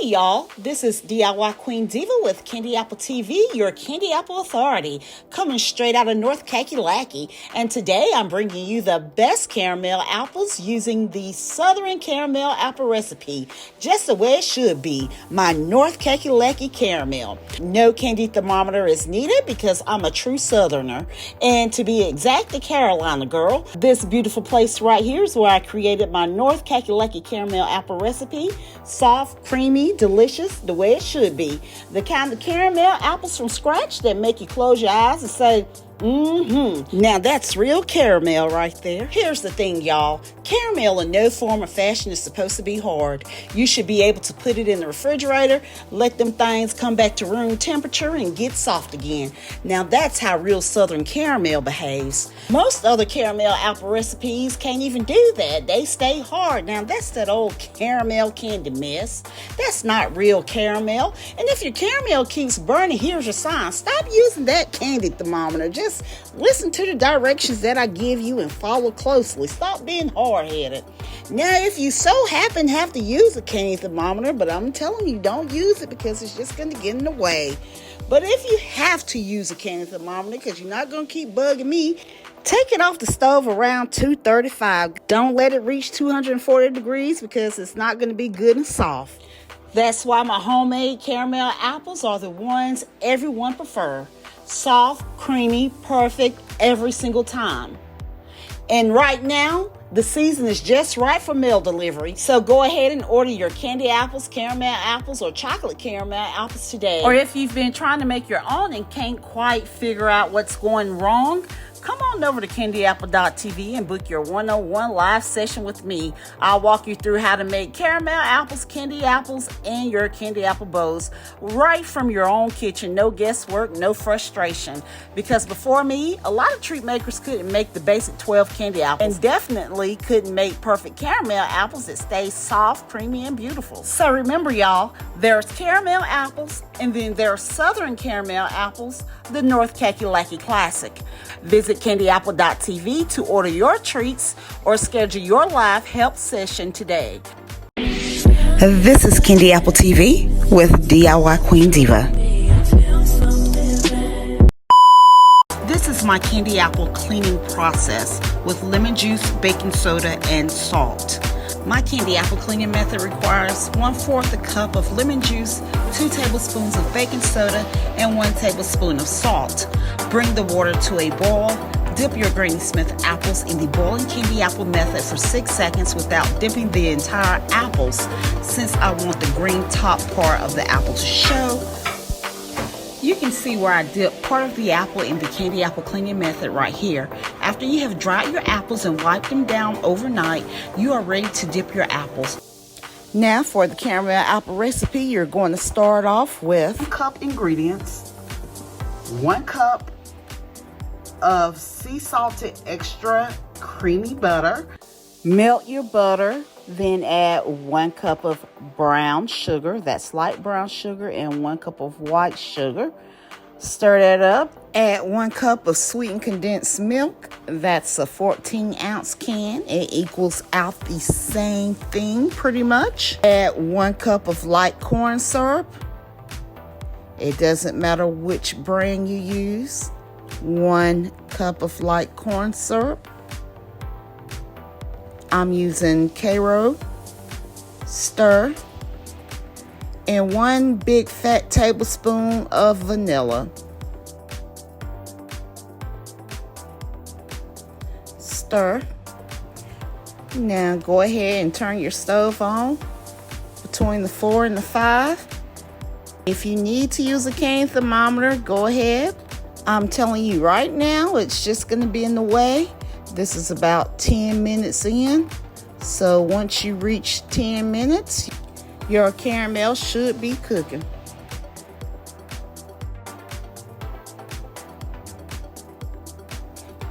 Hey y'all, this is DIY Queen Diva with Candy Apple TV, your Candy Apple authority, coming straight out of North Cackalacky. And today I'm bringing you the best caramel apples using the Southern caramel apple recipe, just the way it should be, my North Cackalacky caramel. No candy thermometer is needed because I'm a true Southerner. And to be exact, a Carolina girl. This beautiful place right here is where I created my North Cackalacky caramel apple recipe. Soft, creamy, delicious, the way it should be. The kind of caramel apples from scratch that make you close your eyes and say, Now that's real caramel right there. Here's the thing, y'all. Caramel in no form or fashion is supposed to be hard. You should be able to put it in the refrigerator, let them things come back to room temperature and get soft again. Now that's how real Southern caramel behaves. Most other caramel apple recipes can't even do that. They stay hard. Now that's that old caramel candy mess. That's not real caramel. And if your caramel keeps burning, here's your sign. Stop using that candy thermometer. Just listen to the directions that I give you and follow closely. Stop being hard-headed. Now, if you so happen to have to use a candy thermometer, but I'm telling you, don't use it because it's just going to get in the way. But if you have to use a candy thermometer because you're not going to keep bugging me, take it off the stove around 235. Don't let it reach 240 degrees because it's not going to be good and soft. That's why my homemade caramel apples are the ones everyone prefers. Soft, creamy, perfect every single time. And right now, the season is just right for mail delivery. So go ahead and order your candy apples, caramel apples, or chocolate caramel apples today. Or if you've been trying to make your own and can't quite figure out what's going wrong, come on over to candyapple.tv and book your 101 live session with me. I'll walk you through how to make caramel apples, candy apples, and your candy apple bows right from your own kitchen. No guesswork, no frustration. Because before me, a lot of treat makers couldn't make the basic 12 candy apples and definitely couldn't make perfect caramel apples that stay soft, creamy, and beautiful. So remember, y'all, there's caramel apples and then there's Southern caramel apples, the North Cackalacky Classic. Visit candyapple.tv to order your treats or schedule your live help session today. This is Candy Apple TV with DIY Queen Diva. This is my candy apple cleaning process with lemon juice, baking soda, and salt. My candy apple cleaning method requires 1/4 a cup of lemon juice, 2 tablespoons of baking soda, and 1 tablespoon of salt. Bring the water to a boil. Dip your Granny Smith apples in the boiling candy apple method for 6 seconds without dipping the entire apples, since I want the green top part of the apple to show. You can see where I dip part of the apple in the candy apple cleaning method right here. After you have dried your apples and wiped them down overnight, you are ready to dip your apples. Now for the caramel apple recipe, you're going to start off with 1 cup ingredients, 1 cup of sea salted extra creamy butter. Melt your butter, then add 1 cup of brown sugar, that's light brown sugar, and 1 cup of white sugar. Stir that up. Add 1 cup of sweetened condensed milk, that's a 14-ounce can. It equals out the same thing pretty much. Add 1 cup of light corn syrup. It doesn't matter which brand you use. 1 cup of light corn syrup. I'm using Cairo. Stir. And 1 big fat tablespoon of vanilla. Stir. Now go ahead and turn your stove on between the 4 and the 5. If you need to use a candy thermometer, go ahead. I'm telling you right now, it's just going to be in the way. This is about 10 minutes in. So once you reach 10 minutes, your caramel should be cooking.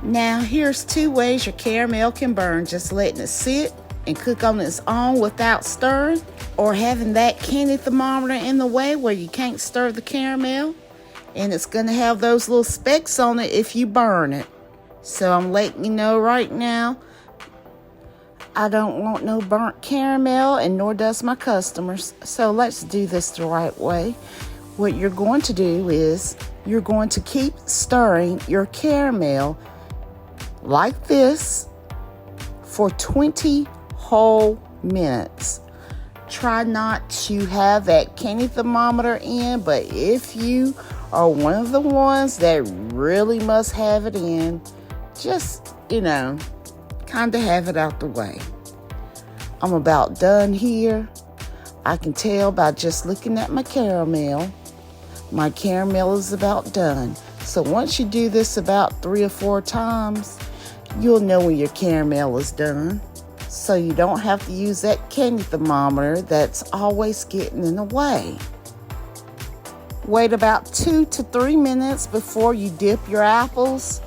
Now here's 2 ways your caramel can burn. Just letting it sit and cook on its own without stirring, or having that candy thermometer in the way where you can't stir the caramel and it's going to have those little specks on it if you burn it. So I'm letting you know right now, I don't want no burnt caramel, and nor does my customers. So let's do this the right way. What you're going to do is you're going to keep stirring your caramel like this for 20 whole minutes. Try not to have that candy thermometer in, but if you are one of the ones that really must have it in, just, kind of have it out the way. I'm about done here. I can tell by just looking at my caramel. My caramel is about done. So once you do this about 3 or 4 times, you'll know when your caramel is done. So you don't have to use that candy thermometer that's always getting in the way. Wait about 2 to 3 minutes before you dip your apples.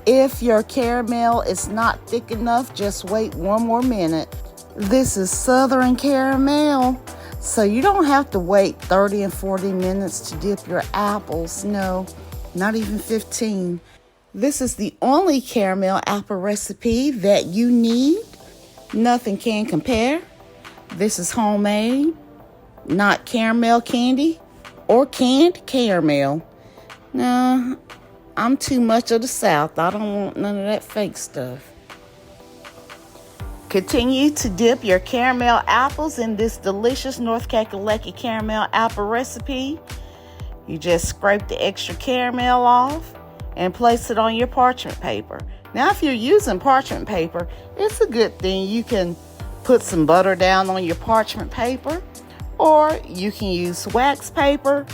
If your caramel is not thick enough, just wait 1 more minute. This is Southern caramel, so you don't have to wait 30 and 40 minutes to dip your apples. No, not even 15. This is the only caramel apple recipe that you need. Nothing can compare. This is homemade, not caramel candy or canned caramel. No, I'm too much of the South. I don't want none of that fake stuff. Continue to dip your caramel apples in this delicious North Cackalacky caramel apple recipe. You just scrape the extra caramel off and place it on your parchment paper. Now, if you're using parchment paper, it's a good thing. You can put some butter down on your parchment paper, or you can use wax paper,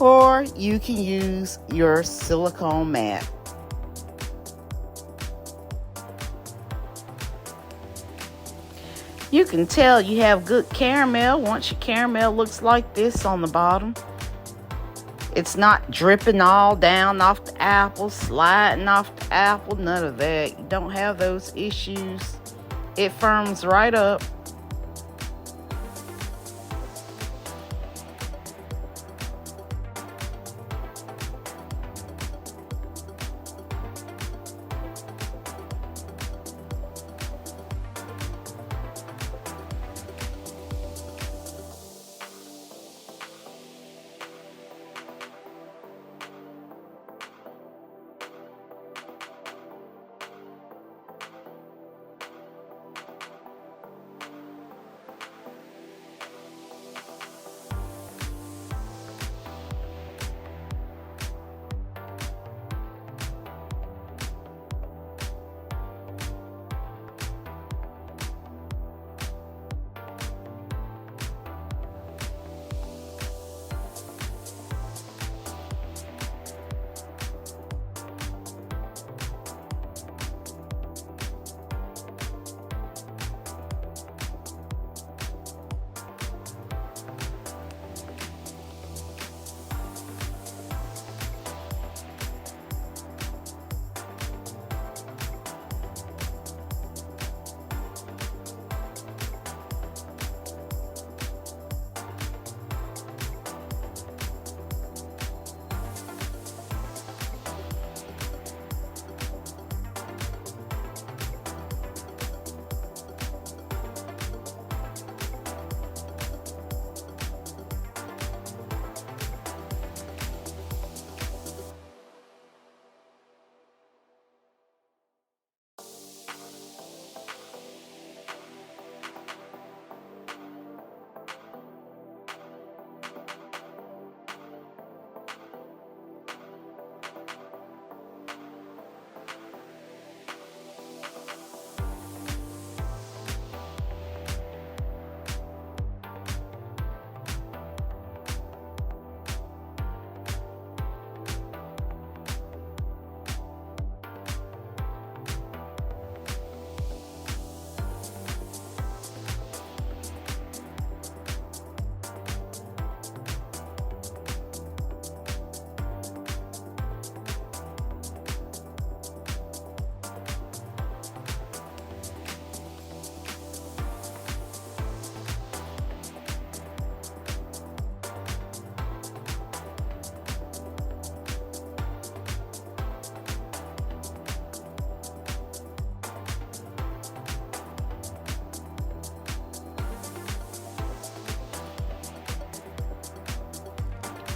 or you can use your silicone mat. You can tell you have good caramel once your caramel looks like this on the bottom. It's not dripping all down off the apple, sliding off the apple, none of that. You don't have those issues. It firms right up.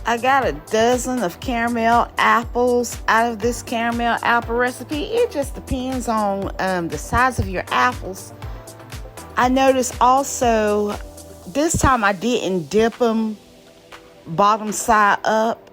I got a dozen of caramel apples out of this caramel apple recipe. It just depends on the size of your apples. I noticed also this time I didn't dip them bottom side up.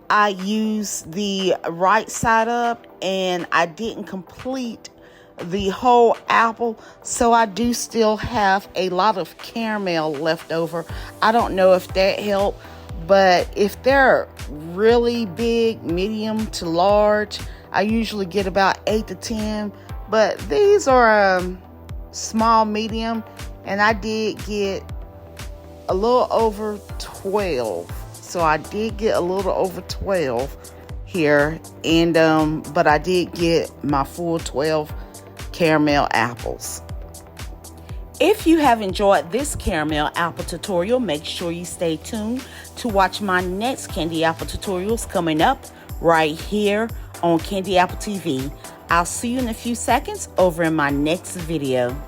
I used the right side up, and I didn't complete the whole apple, so I do still have a lot of caramel left over. I don't know if that helped, but if they're really big, medium to large, I usually get about 8 to 10, but these are small, medium, and I did get a little over 12. So I did get a little over 12 here, and but I did get my full 12 caramel apples. If you have enjoyed this caramel apple tutorial, make sure you stay tuned to watch my next candy apple tutorials coming up right here on Candy Apple TV. I'll see you in a few seconds over in my next video.